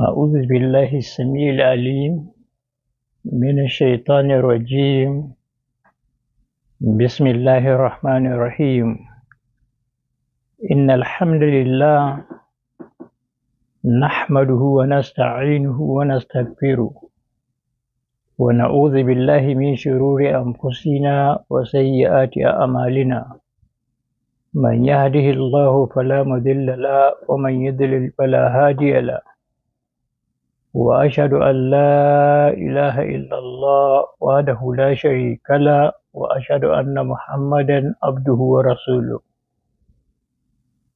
أعوذ بالله السميع العليم من الشيطان الرجيم. بسم الله الرحمن الرحيم. إن الحمد لله نحمده ونستعينه ونستغفره ونعوذ بالله من شرور أنفسنا وسيئات أعمالنا. من يهده الله فلا مضل له ومن يضلل فلا هادي له. وأشهد أن لا إله إلا الله وحده لا شريك له وأشهد أن محمدا عبده ورسوله.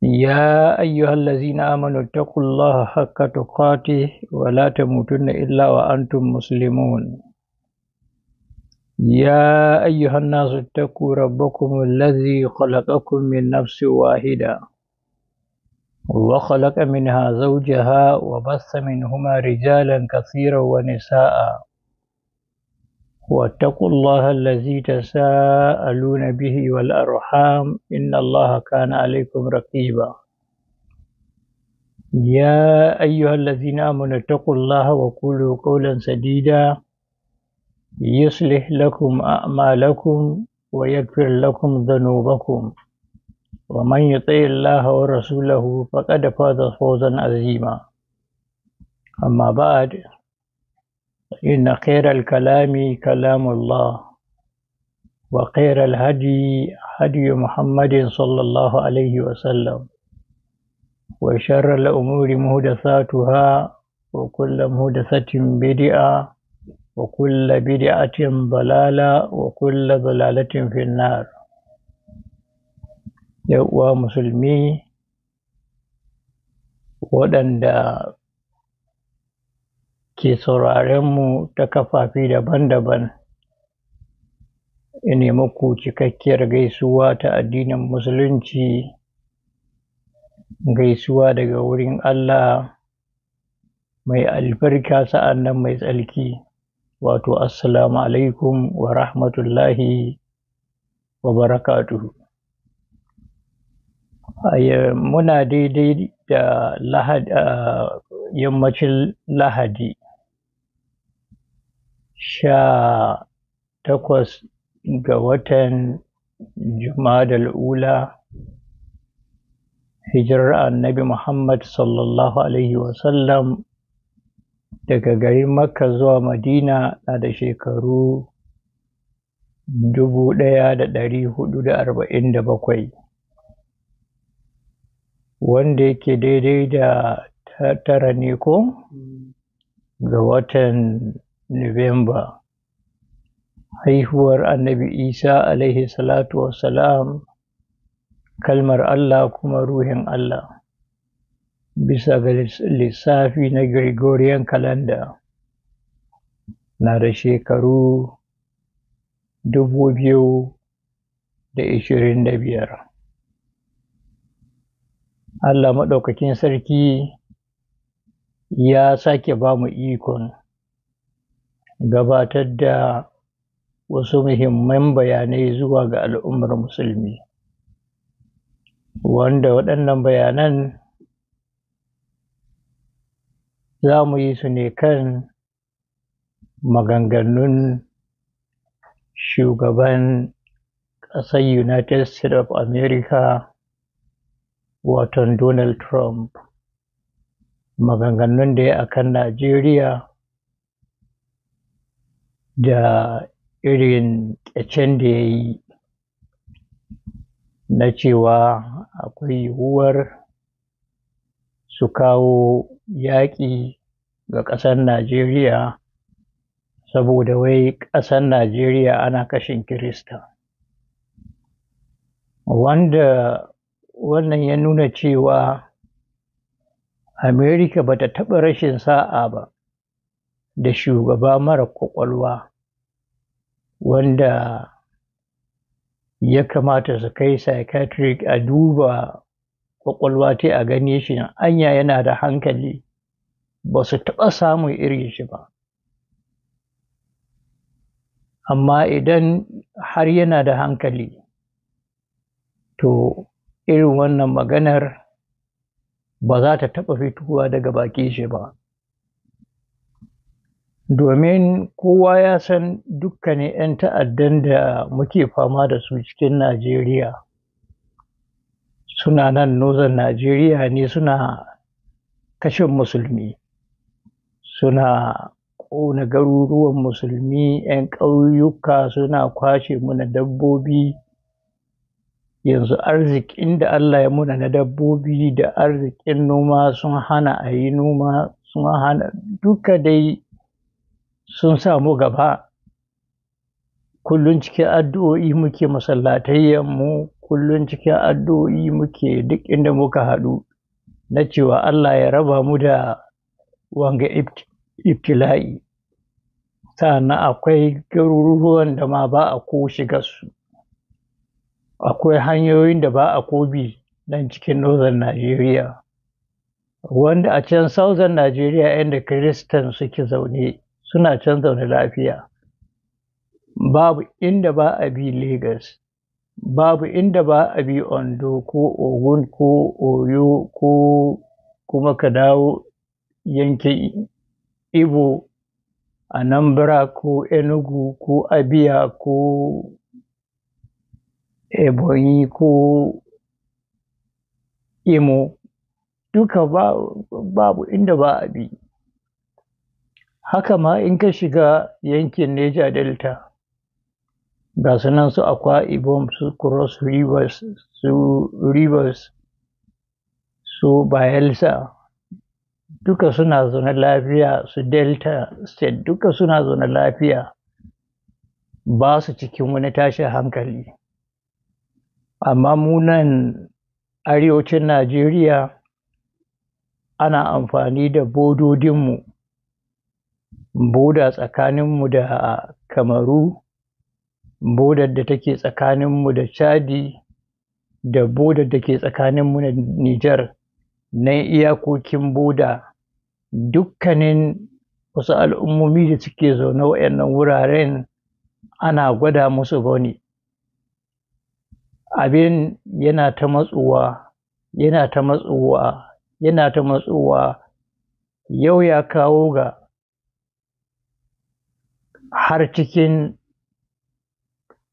يا أيها الذين آمنوا اتقوا الله حق تقاته ولا تموتن إلا وأنتم مسلمون. يا أيها الناس اتقوا ربكم الذي خلقكم من نفس واحدة وخلق منها زوجها وبث منهما رجالا كثيرا ونساء. واتقوا الله الذي تساءلون به والأرحام إن الله كان عليكم رقيبا. يا أيها الذين آمنوا اتقوا الله وقولوا قولا سديدا يصلح لكم أعمالكم ويغفر لكم ذنوبكم. ومن يطع الله ورسوله فقد فاز فوزا عظيما. أما بعد إن خير الكلام كلام الله وخير الهدي هدي محمد صلى الله عليه وسلم وشر الأمور محدثاتها وكل محدثة بدعة وكل بدعة ضلالة وكل ضلالة في النار. Uwa musulmi waɗanda ke sauraronmu ta kafafi daban-daban, ina muku cikakkiyar gaisuwa ta addinin musulunci, gaisuwa daga wurin Allah mai albarka sa'annan mai tsarki, wato assalamu alaikum wa rahmatullahi wa barakatuhu. Muna daidai da yammacin Lahadi 18 ga watan Jumadal Ula, hijirar Annabi Muhammad sallallahu alaihi wasallam daga garin Makka zuwa Madina na da shekaru 1447, wanda yake daidai da 9 ne ko ga watan Nuwamba, haihuwar Annabi Isa alaihi salatu wassalam, kalmar Allah kuma ruhin Allah, bisa ga lissafi na Gregorian calendar na da shekaru 2025. Allah maɗaukakin sarki ya sake ba mu ikon gabatar da wasu muhimman bayanai zuwa ga al'ummar musulmi, wanda waɗannan bayanan za mu yi su ne kan maganganun shugaban ƙasar United States of America, waton Donald Trump, maganganun da ya akan Najeriya da irin ƙyacen da ya yi na cewa akwai yiwuwar su kawo yaƙi ga ƙasar Najeriya saboda wai ƙasar Najeriya ana kashin Kirista, wanda wannan ya nuna cewa Amerika ba ta taɓa rashin sa'a ba da shugaba mara ƙwaƙwalwa wanda ya kamata su kai psychiatric a duba ƙwaƙwalwa ta a gane shi anya yana da hankali. Ba su taɓa samun irin shi ba, amma idan har yana da hankali to irin wannan maganar ba za ta taɓa fitowa daga bakin shi ba. domin kowa ya san dukkanin 'yan ta'addan da muke fama da su cikin Najeriya suna nan Northern Najeriya ne, suna kashe musulmi, suna ƙona garuruwan musulmi, 'yan ƙauyuka suna kwashe muna dabbobi. Yanzu arzikin da Allah ya muna na dabbobi da arzikin noma sun hana a yi noma, sun hana duka dai, sun samu gaba. Kullum cikin addu'o'i muke, masallatayyanmu kullum cikin addu'o'i muke, duk inda muka haɗu na cewa Allah ya raba mu da wanga ibtila'i. Sannan akwai garuruwan da ma ba a ko shiga su, akwai hanyoyin da ba a ko bi nan cikin Northern Najeriya, wanda a can Southern Najeriya inda Kiristan suke zaune suna can zaune lafiya. Babu inda ba a bi Lagos, babu inda ba a bi Ondo ko Ogun ko Oyo ko kuma ka dawo yankin Igbo, Anambra ko Enugu ko Abia ko Ebonyi ko Imo, duka babu inda ba a bi. Haka ma in ka shiga yankin Niger Delta, ga su nan su Akwa Ibom, su Cross Rivers, su Bayelsa, duka suna zaune lafiya, su Delta State duka suna zaune lafiya, ba su cikin wani tashin hankali. Amma mu nan arewacin Najeriya ana amfani da bododinmu, boda tsakaninmu da Kamaru, bodar da take tsakaninmu da Chadi, da bodar da ke tsakaninmu da Nijar, na iyakokin boda. Dukkanin wasu al'ummomi da suke zaune waɗannan wuraren ana gwada musu bane. Abin yana ta matsowa, yana ta matsowa, yana ta matsowa, yau ya kawo ga har cikin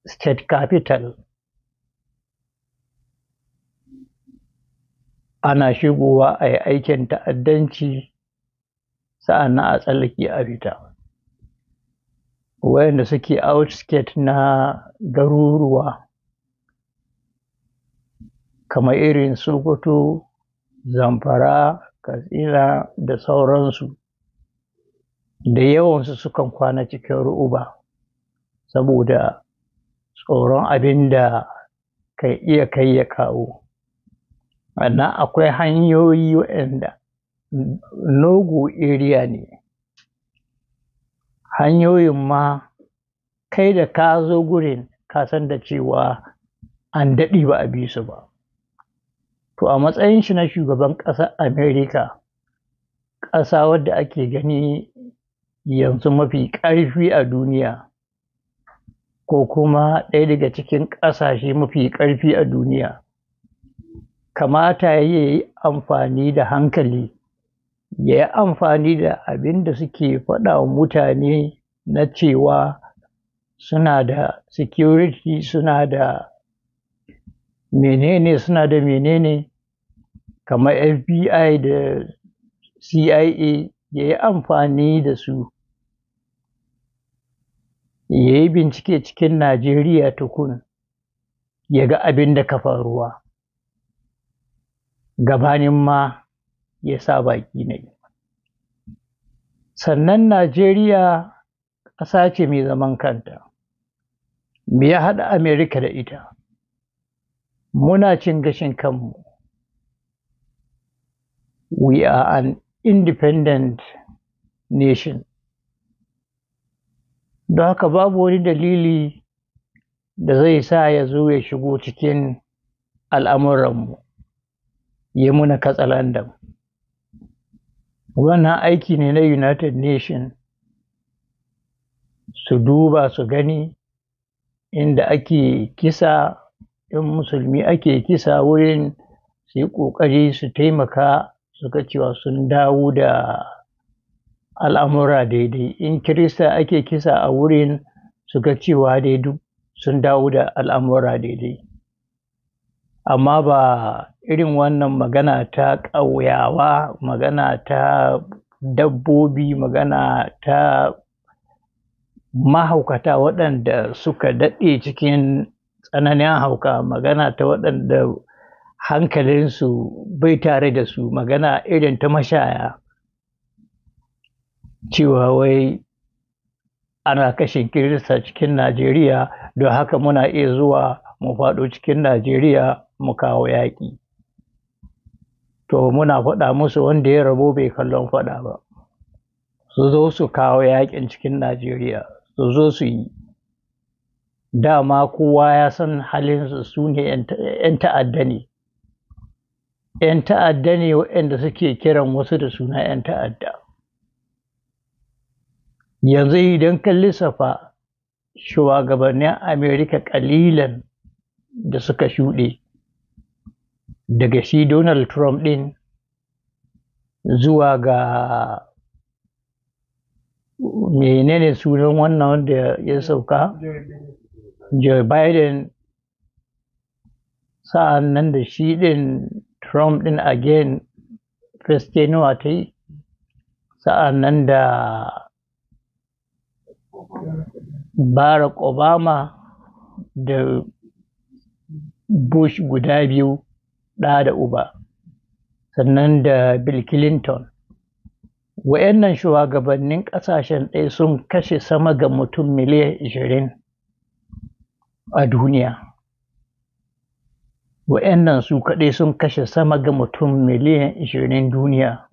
state capital ana shigowa a yi aikin ta'addanci, sa'annan a tsallake a fita. Wayanda suke outskirt na garuruwa kamar irin Sokoto, Zamfara, Katsina da sauransu, da yawansu sukan kwana cikin ru'uba saboda tsoron abin da kan iya kai ya kawo. Sannan akwai hanyoyi waɗanda no-go area ne, hanyoyin ma kai da ka zo gurin ka san da cewa an daɗe ba a bi su ba. To a matsayin shi na shugaban ƙasar America, ƙasa wadda ake gani yanzu mafi ƙarfi a duniya, ko kuma ɗaya daga cikin ƙasashe mafi ƙarfi a duniya, kamata ya yi amfani da hankali, ya yi amfani da abin da suke faɗa wa mutane na cewa suna da security, suna da menene, suna da menene, kamar FBI da CIA, ya yi amfani da su, ya yi bincike cikin Najeriya tukun, ya ga abin da ka faruwa gabanin ma ya sa baki ne. Sannan Najeriya ƙasa ce mai zaman kanta. Me ya haɗa Amerika da ita? Muna cin gashin kanmu. We are an independent nation. Don haka babu wani dalili da zai sa ya zo ya shigo cikin al'amuranmu, ya muna katsalandan. Wannan aiki ne na United Nations su duba su gani inda ake kisa, in musulmi ake kisa wurin, su yi ƙoƙari su taimaka su ga cewa sun dawo da al'amura daidai, in Kirista ake kisa a wurin su ga cewa dai duk sun dawo da al'amura daidai. Amma ba irin wannan magana ta ƙauyawa, magana ta dabbobi, magana ta mahaukata waɗanda suka daɗe cikin tsananin hauka, magana ta waɗanda hankalinsu bai tare da su, magana irin ta mashaya, cewa wai ana kashe Kirista cikin Najeriya, don haka muna iya zuwa mu faɗo cikin Najeriya mu kawo yaƙi. To muna faɗa musu wanda ya rabo bai kallon faɗa ba, su zo su kawo yaƙin cikin Najeriya, su zo su yi. Dama kowa ya san halinsu, su ne 'yan ta'adda ne. 'Yan ta'adda ne waɗanda suke kiran wasu da suna 'yan ta'adda. Yanzu idan ka lissafa shugabannin Amerika ƙalilan da suka shuɗe, daga shi Donald Trump ɗin zuwa ga menene sunan wannan wanda ya sauka? Joe Biden, sa'an nan da shi ɗin Trump ɗin again first tenuwa ta yi, sa'an nan da Barack Obama da Bush guda biyu, ɗa da uba, sannan da Bill Clinton. Wa'yannan shugabannin ƙasashen ɗaya sun kashe sama ga mutum miliyan 20 a duniya. Wa'yannan su kaɗai sun kashe sama ga mutum miliyan 20 duniya.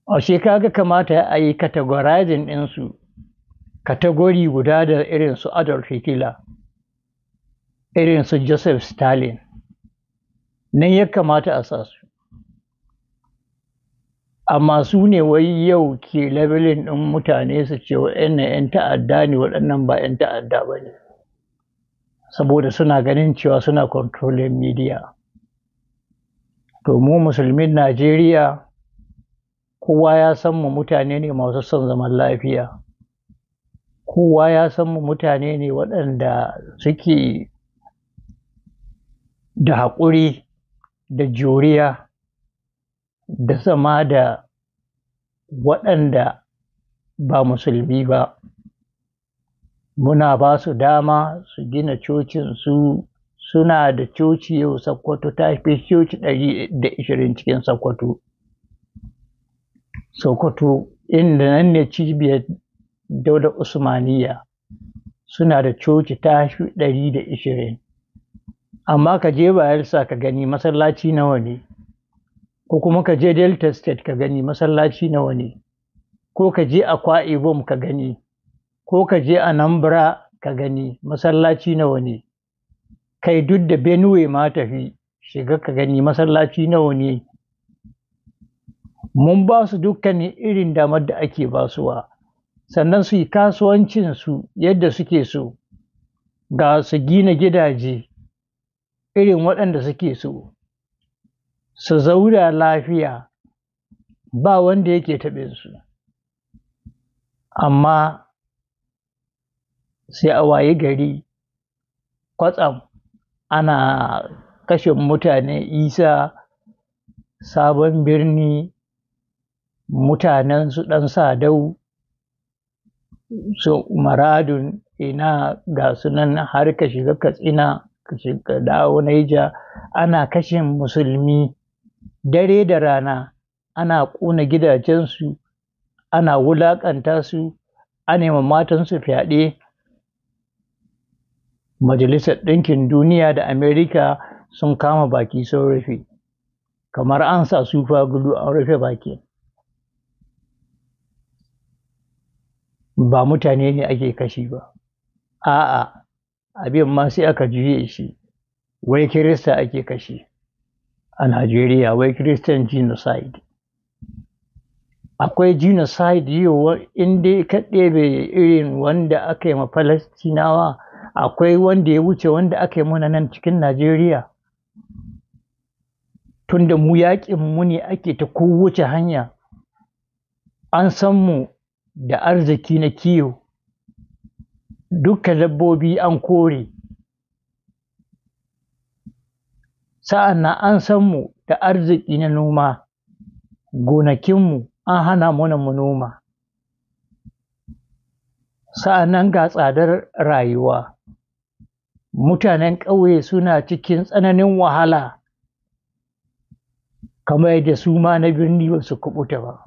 Ashe kaga kamata a yi categorizing ɗinsu, category guda da irin su Adolf Hitler, irin su Joseph Stalin, nan ya kamata a sa su. Amma su ne wai yau ke labelin ɗin mutane su ce waɗannan 'yan ta'adda ne, waɗannan ba 'yan ta'adda ba ne, saboda suna ganin cewa suna controlling media. To mu musulmin Najeriya kowa ya san mu mutane ne masu son zaman lafiya, kowa ya san mu mutane ne waɗanda suke da haƙuri da juriya da zama da waɗanda ba musulmi ba. Muna ba su dama su gina cocinsu, suna da coci yau Sokoto ta fi coci 120 cikin Sokoto. Sokoto inda nan ne cibiyar daular Usmaniyya, suna da coci ta fi 120. Amma ka je Bayelsa ka gani masallaci nawa ne, ko kuma ka je Delta State ka gani masallaci nawa ne, ko ka je Akwa Ibom ka gani, ko ka je Anambra ka gani masallaci nawa ne, kai duk da Benue ma tafi shiga ka gani masallaci nawa ne. Mun ba su dukkanin irin damar da ake basuwa, sannan su yi kasuwancinsu yadda suke so, ga su gina gidaje irin waɗanda suke so, su zauna lafiya ba wanda yake taɓinsu. Amma sai a waye gari kwatsam ana kashe mutane Isa, Sabon Birni, mutanen su ɗan Sadau, su Maradun, ina ga sunan har ka shiga Katsina, ka shiga dawo Naija, ana kashe musulmi dare da rana, ana ƙona gidajensu, ana wulaƙanta su, ana yi matansu fyaɗe. Majalisar Ɗinkin Duniya da Amerika sun kama baki sun rufe, kamar an sa sufa gudu an rufe baki. Ba mutane ne ake kashi ba, a'a abin ma sai aka juye shi, wai Kirista ake kashi a Najeriya, wai Christian genocide. Akwai genocide yau in dai ka ɗebe irin wanda aka yi ma Falastinawa, akwai wanda ya wuce wanda aka yi mana nan cikin Najeriya. Tunda mu yaƙin mu ne ake ta kowace hanya, an san mu da arziki na kiwo, dukkan dabbobi an kore. Sa'an nan an san mu da arziki na noma, gonakinmu an hana mana mu noma. Sa'an nan ga tsadar rayuwa, mutanen ƙauye suna cikin tsananin wahala kamar yadda su ma na birni ba su kuɓuta ba.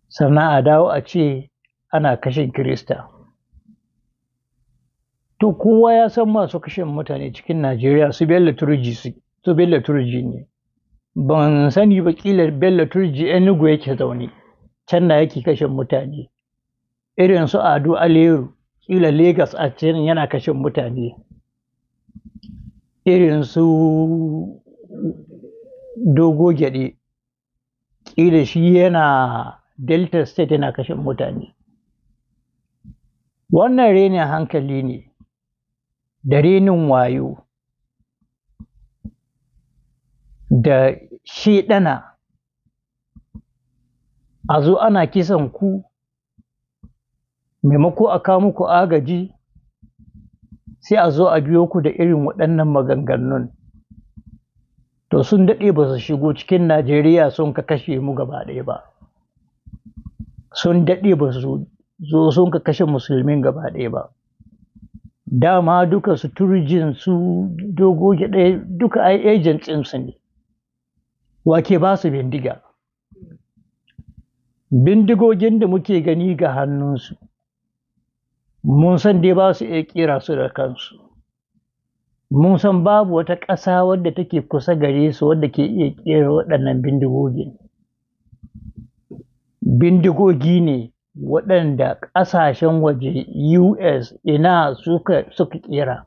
Sannan a dawo a ce ana kashe Kirista. To kowa ya san masu kashe mutane cikin Najeriya su Bello Turji ne. Ban sani ba, ƙila Bello Turji Enugu yake zaune, can na yake kashe mutane. Irin su Ado Aleru, ƙila Legas a can yana kashe mutane. Irin su Dogo Gyaɗe, ƙila shi yana Delta State yana kashe mutane. Wannan renin hankali ne da renin wayo da sheɗana. A zo ana kisan ku, maimako a kawo muku agaji, sai a zo a biyo ku da irin waɗannan maganganun. To sun daɗe ba su shigo cikin Najeriya sun ka kashe mu gaba ɗaya ba. Sun daɗe ba su zo sun ka kashe musulmin gaba ɗaya ba. Dama duka su Turjin su Dogo Gyaɗe duka ai agents ɗinsu ne. Wake ba su bindiga? Bindigogin da muke gani ga hannunsu, mun san dai ba su iya ƙera su da kansu. Mun san babu wata ƙasa wadda take kusa gare su wadda ke iya ƙera waɗannan bindigogin. Bindigogi ne waɗanda ƙasashen waje US ina suka ƙera.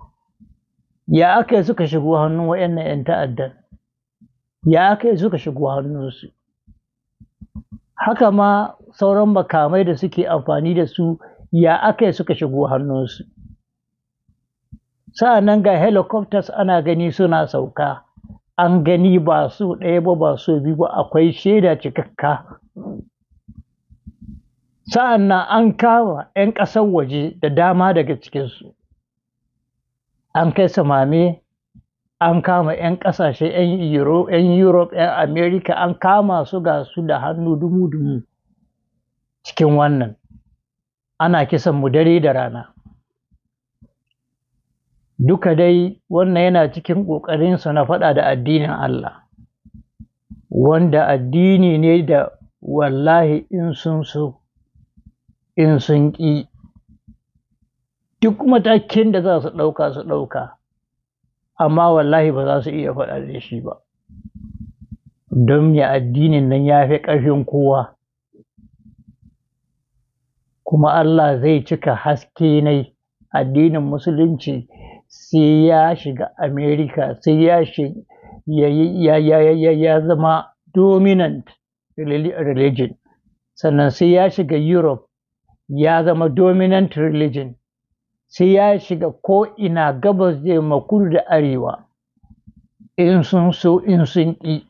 Ya aka yi suka shigo hannun waɗannan 'yan ta'addan? Ya aka yi suka shigo hannunsu? Haka ma sauran makamai da suke amfani da su, ya aka yi suka shigo hannunsu? Sa'an nan ga helicopters ana gani suna sauka, an gani ba su ɗaya ba ba su biyu ba, akwai shaida cikakka. Sa'an nan an kama 'yan ƙasar waje da dama daga cikinsu, an kai samame, an kama 'yan ƙasashe 'yan Europe 'yan America, an kama su ga su da hannu dumu-dumu cikin wannan. Ana kisan mu dare da rana. Duka dai wannan yana cikin ƙoƙarinsu na faɗa da addinin Allah, wanda addini ne da wallahi in sun so, in sun ƙi, duk matakin da za su ɗauka, amma wallahi ba za su iya faɗa da shi ba. Don ya addinin nan ya fi ƙarfin kowa, kuma Allah zai cika haske nai. Addinin Musulunci sai ya shiga America, sai ya zama dominant religion, sannan sai ya shiga Europe ya zama dominant religion, sai ya shiga ko'ina gabas da yamma kudu da arewa, in sun so in sun ƙi.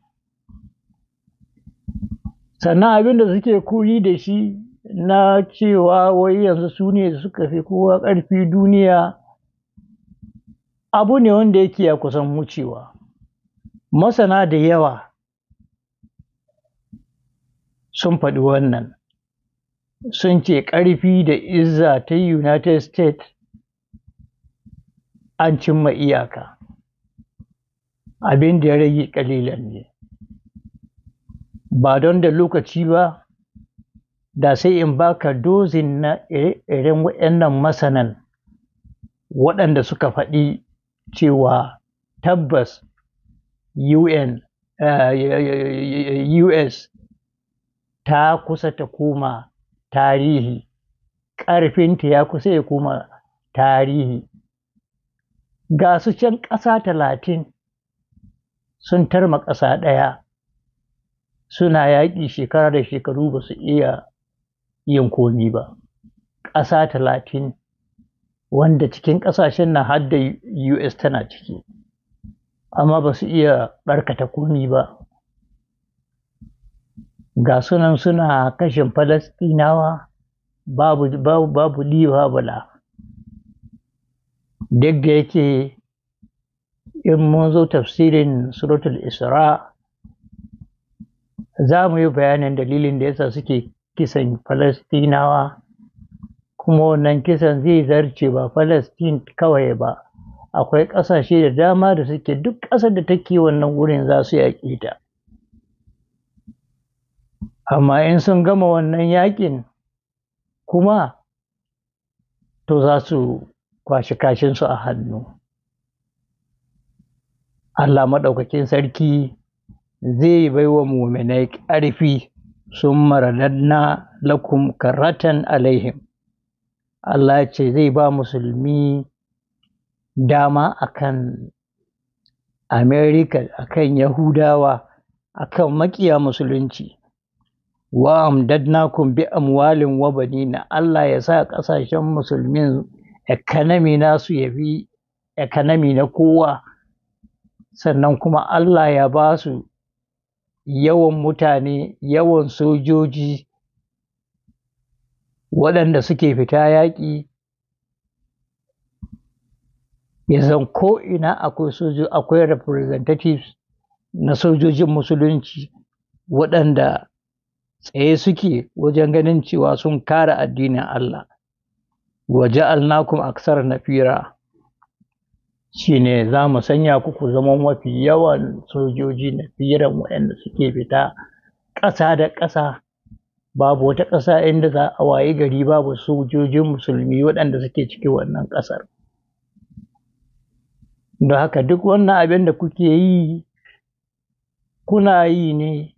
Sannan abin da suke kuri da shi na cewa wai yanzu su ne suka fi kowa ƙarfi duniya, abu ne wanda yake ya kusan wucewa. Masana da yawa sun faɗi wannan, sun ce ƙarfi da izza ta United States an cimma iyaka, abin da ya rage ƙalilan ne. Ba don da lokaci ba, da sai in baka dozin na irin waɗannan masanan waɗanda suka faɗi cewa tabbas US ta kusa ta koma tarihi, ƙarfinta ya kusa ya koma tarihi. Ga su can ƙasa 30 sun tarma ƙasa ɗaya, suna yaƙi shekara da shekaru ba su iya yin komi ba. Ƙasa 30 wanda cikin ƙasashen nan har da US tana ciki, amma ba su iya ɓarkata komi ba. ga sunan suna kashin Falastinawa babu bala. Duk da yake in mun zo tafsirin suratul Isra za mu yi bayanin dalilin da yasa suke kisan Falastinawa, kuma wannan kisan zai zarce ba Falastin kawai ba, akwai ƙasashe da dama da suke duk ƙasar da take wannan wurin za su yaƙe ta. Amma in sun gama wannan yaƙin kuma to za su kwashi kashinsu a hannu. Allah maɗaukakin sarki zai bai wa muminai ƙarfi, sun maradadna lakum karratan alaihim. Allah ce zai ba musulmi dama akan Amerika, akan Yahudawa, akan makiya musulunci. Wa amdadnakum bi amwalin wa banina. Allah ya sa ƙasashen musulmin economy nasu ya fi economy na kowa, sannan kuma Allah ya ba su yawan mutane, yawan sojoji waɗanda suke fita yaƙi, ya zan ko'ina akwai representatives na sojojin musulunci waɗanda tsaye suke wajen ganin cewa sun kare addinin Allah. Wa ja'alnakum aksar nafira, shine za mu sanya ku zama mafi yawan sojoji nafiran waɗanda suke fita ƙasa da ƙasa. Babu wata ƙasa inda za a wayi gari babu sojojin musulmi waɗanda suke cikin wannan ƙasar. Don haka duk wannan abin da kuke yi, kuna yi ne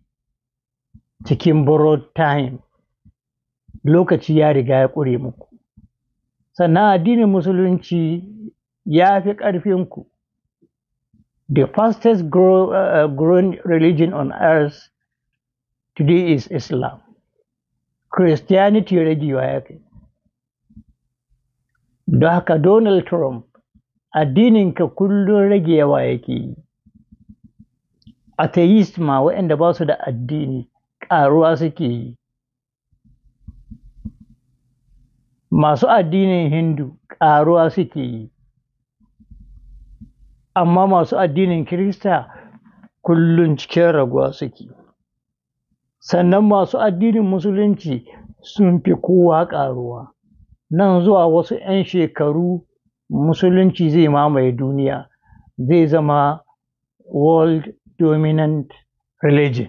cikin borrowed time, lokaci ya riga ya ƙure muku. Sannan addinin musulunci ya fi ƙarfinku. The fastest growing religion on earth today is Islam. Christianity ragewa ya kai. Don haka Donald Trump, addininka kullum rage yawa yake yi. Atheist ma waɗanda ba su da addini ƙaruwa suke yi. Masu addinin Hindu ƙaruwa suke yi. Amma masu addinin Kirista kullum cikin raguwa suke. Sannan masu addinin Musulunci sun fi kowa ƙaruwa. Nan zuwa wasu 'yan shekaru Musulunci zai mamaye duniya, zai zama world dominant religion.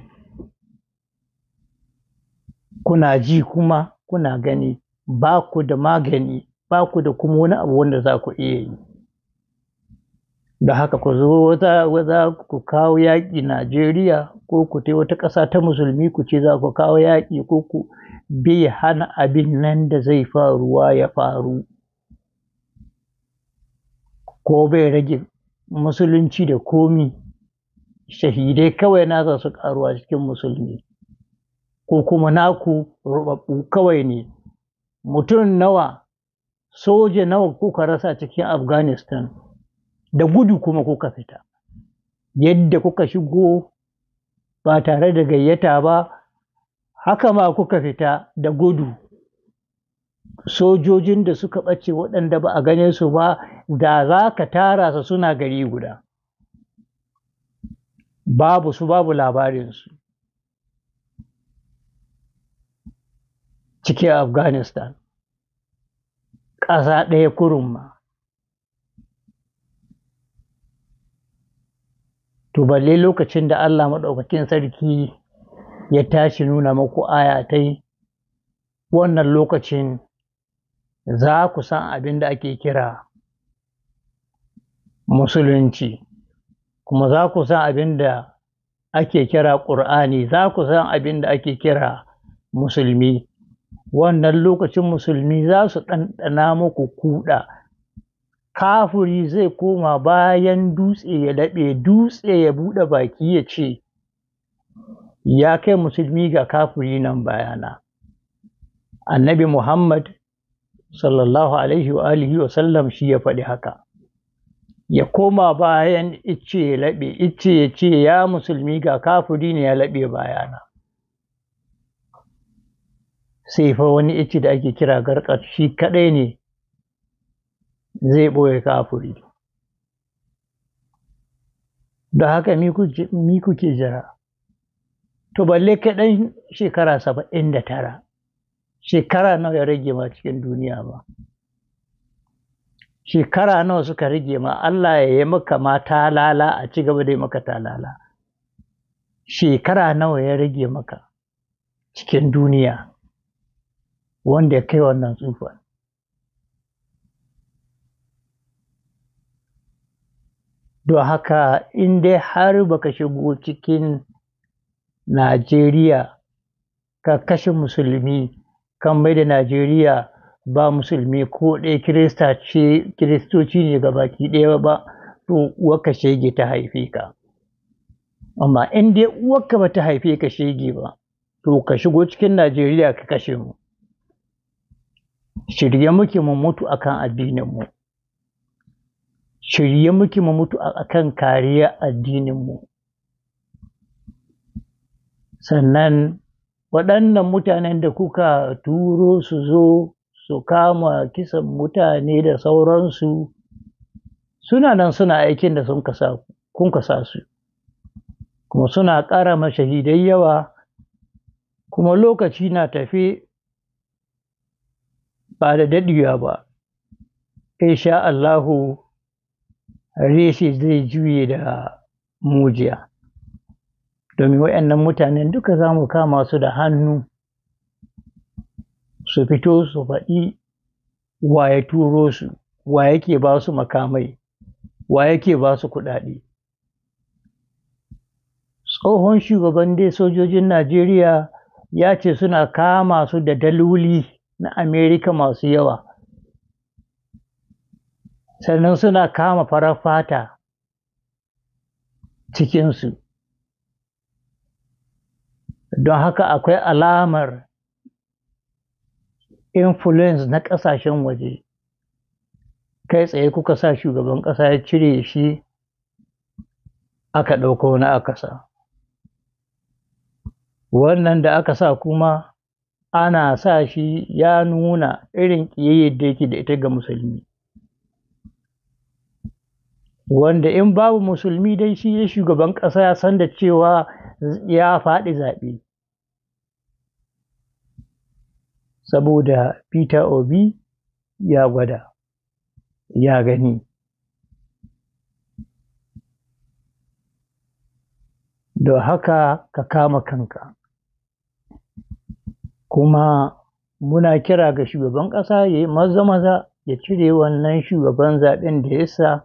Kuna ji kuma kuna gani, ba ku da magani, ba ku da kuma wani abu wanda za ku iya yi. Da haka ku zo za ku kawo yaƙi Najeriya, ko ku tai wata ƙasa ta musulmi ku ce za ku kawo yaƙi, ko ku bai hana abin nan da zai faruwa ya faru, ko bai rage musulunci da komi. Shahidai kawai na za su ƙaruwa cikin musulmi, ko kuma naku rubabbu kawai ne. Mutum nawa, soja nawa kuka rasa cikin Afghanistan, da gudu kuma kuka fita. Yadda kuka shigo ba tare da gayyata ba, haka ma kuka fita da gudu. Sojojin da suka ɓace waɗanda ba a gane su ba, da za ka tara su suna gari guda. Babu su, babu labarinsu cikin Afghanistan, ƙasa ɗaya kurum ma. To balle lokacin da Allah maɗaukakin sarki ya tashi nuna muku ayatai, wannan lokacin za ku san abin da ake kira musulunci, kuma za ku san abin da ake kira ƙur'ani, za ku san abin da ake kira musulmi. Wannan lokacin musulmi za su ɗanɗana muku kuɗa. Kafiri zai koma bayan dutse ya laɓe, dutse ya buɗe baki ya ce, ya kai musulmi ga kafiri nan bayana. Annabi Muhammad sallallahu alaihi wa alihi wa sallam shi ya faɗi haka. Ya koma bayan icce ya laɓe, icce ya ce, ya musulmi ga kafiri ne ya laɓe bayana. sai fa wani ice da ake kira garkat shi kaɗai ne zai ɓoye kafuri. Da haka mi kuke jira? To balle kaɗan shekara 79, shekara nawa ya rage ma cikin duniya ba? Shekara nawa suka rage ma Allah ya yi maka ma talala a ci gaba da yi maka talala? Shekara nawa ya rage maka cikin duniya wanda ya kai wannan tsufa? Don haka in dai har baka shigo cikin Najeriya ka kashe musulmi kan mai da Najeriya ba musulmi ko ɗaya kiristoci ne ga baki ɗaya ba, to uwarka shege ta haife ka. Amma in dai uwarka ba ta haife ka shege ba, to ka shigo cikin Najeriya ka kashe mu. Shirye muke mu mutu akan addininmu. Shirye muke mu mutu akan kariya addininmu. Sannan waɗannan mutanen da kuka turo su zo su kama kisan mutane da sauransu, suna nan suna aikin da kun kasa su, kuma suna ƙara ma shahidai yawa, kuma lokaci na tafe ba da daɗewa ba, insha Allahu reshe zai juye da mujiya. Domin waɗannan mutanen duka za mu kama su da hannu, su fito su faɗi wa ya turo su, wa yake ba su makamai, wa yake ba su kuɗaɗe. Tsohon shugaban dai sojojin Najeriya ya ce suna kama su da daloli na Amerika masu yawa, sannan suna kama farar fata cikinsu. Don haka akwai alamar influence na ƙasashen waje. Kai tsaye kuka sa shugaban ƙasa ya cire shi, aka ɗauko na aka sa. Wannan da aka sa kuma ana sa shi ya nuna irin ƙiyayyar da yake da ita ga musulmi. Wanda in babu musulmi dai shi shugaban ƙasa ya san da cewa ya faɗi zaɓe. Saboda Peter Obi ya gwada, ya gani. Don haka ka kama kanka. Kuma muna kira ga shugaban ƙasa ya yi maza ya cire wannan shugaban zaɓen da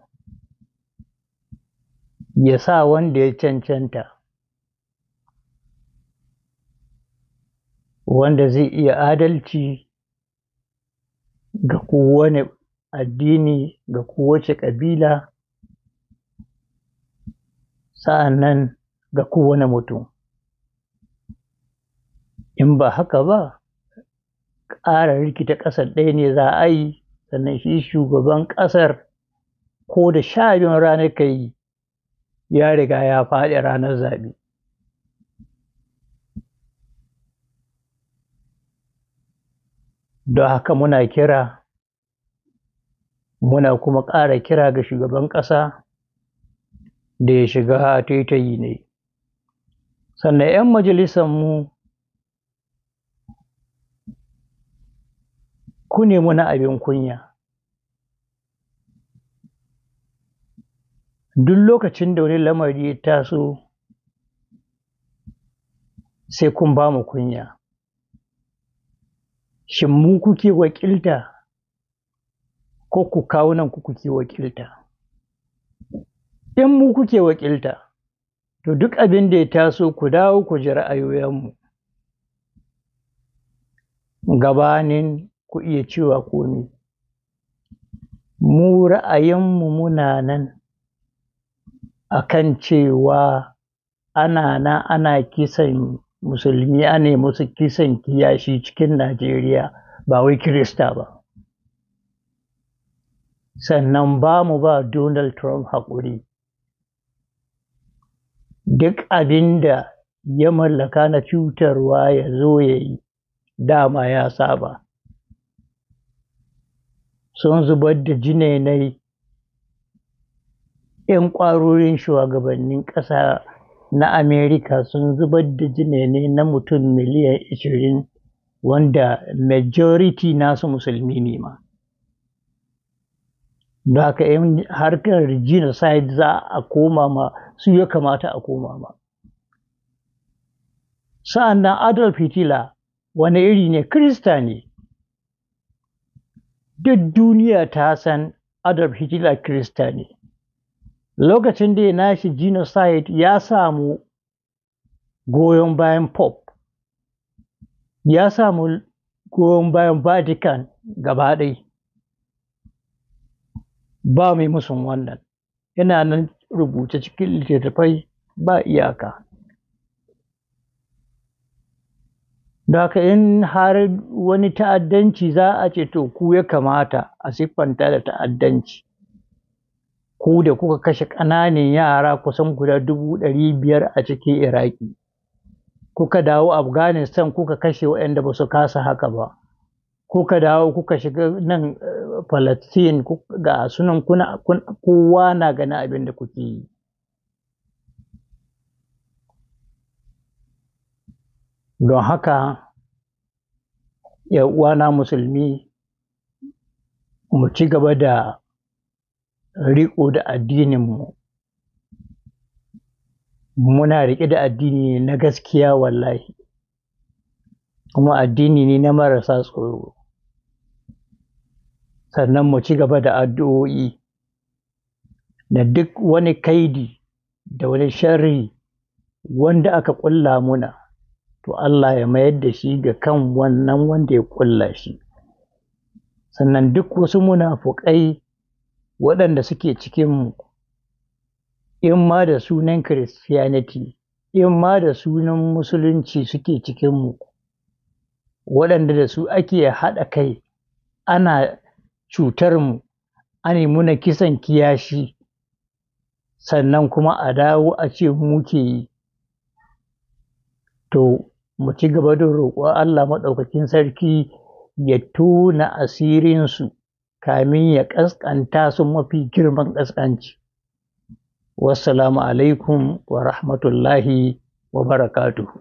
ya sa wanda ya cancanta, wanda zai iya adalci ga kowane addini, ga kowace ƙabila, sa'annan ga kowane mutum. In ba haka ba, ƙara rikita ƙasar ɗaya ne za a yi, sannan shi shugaban ƙasar ko da 12 ranar ka yi ya riga ya faɗi ranar zaɓe. Don haka muna kuma ƙara kira ga shugaban ƙasa da ya shiga taitayi ne. Sannan 'yan majalisanmu ku ne muna abin kunya. Duk lokacin da wani lamari ya taso sai kun ba mu kunya. Shin mu kuke wakilta ko ku kawunan ku kuke wakilta? In mu kuke wakilta, to duk abin da ya taso ku dawo ku ji ra'ayoyinmu gabanin ku iya cewa komi. Mu ra'ayinmu muna nan akan cewa ana kisan musulmi, ana musu kisan kiyashi cikin Najeriya, ba wai Kirista ba. Sannan ba mu ba Donald Trump haƙuri. Duk abin da ya mallaka na cutarwa ya zo ya yi, dama ya saba. Sun zubar da jinainai 'yan ƙwarorin shugabannin ƙasa na Amerika sun zubar da jinainai na mutum miliyan 20 wanda majority nasu musulmi ne ma. Da haka in harkar genocide za a koma ma su ya kamata a koma ma. Sa'an nan Adolf Hitler wani iri ne? Kirista ne. Duk duniya ta san Adolf Hitler Kirista ne. Lokacin da ya nashi genocide ya samu goyon bayan Pope, ya samu goyon bayan Vatican gaba ɗaya. Ba mai musun wannan, yana nan rubuce cikin littattafai ba iyaka. Da haka in har wani ta'addanci za a ce to ku ya kamata a siffanta da ta'addanci. Ku da kuka kashe ƙananan yara kusan guda 500,000 a cikin Iraki. Kuka dawo Afghanistan kuka kashe waɗanda ba su kasa haka ba. Kuka dawo kuka shiga nan Palestine ga sunan kowa na gani abin da kuke yi. Don haka uwana musulmi mu ci gaba da riƙo da addininmu. Muna riƙe da addini na gaskiya wallahi, kuma addini ne na marasa tsoro. Sannan mu ci gaba da addu'o'i da duk wani kaidi da wani sharri wanda aka ƙulla muna, to Allah ya mayar da shi ga kan wannan wanda ya ƙulla shi. Sannan duk wasu munafukai waɗanda suke cikinmu, in ma da sunan Christianity, in ma da sunan Musulunci suke cikinmu, waɗanda da su ake haɗa kai ana cutarmu, ana muna kisan kiyashi, sannan kuma a dawo a ce muke yi. To mu ci gaba da roƙon Allah maɗaukakin sarki ya tona asirinsu kamin ya ƙasƙanta su mafi girman ƙasƙanci. Wassalamu alaikum wa rahmatullahi wa barakatuhu.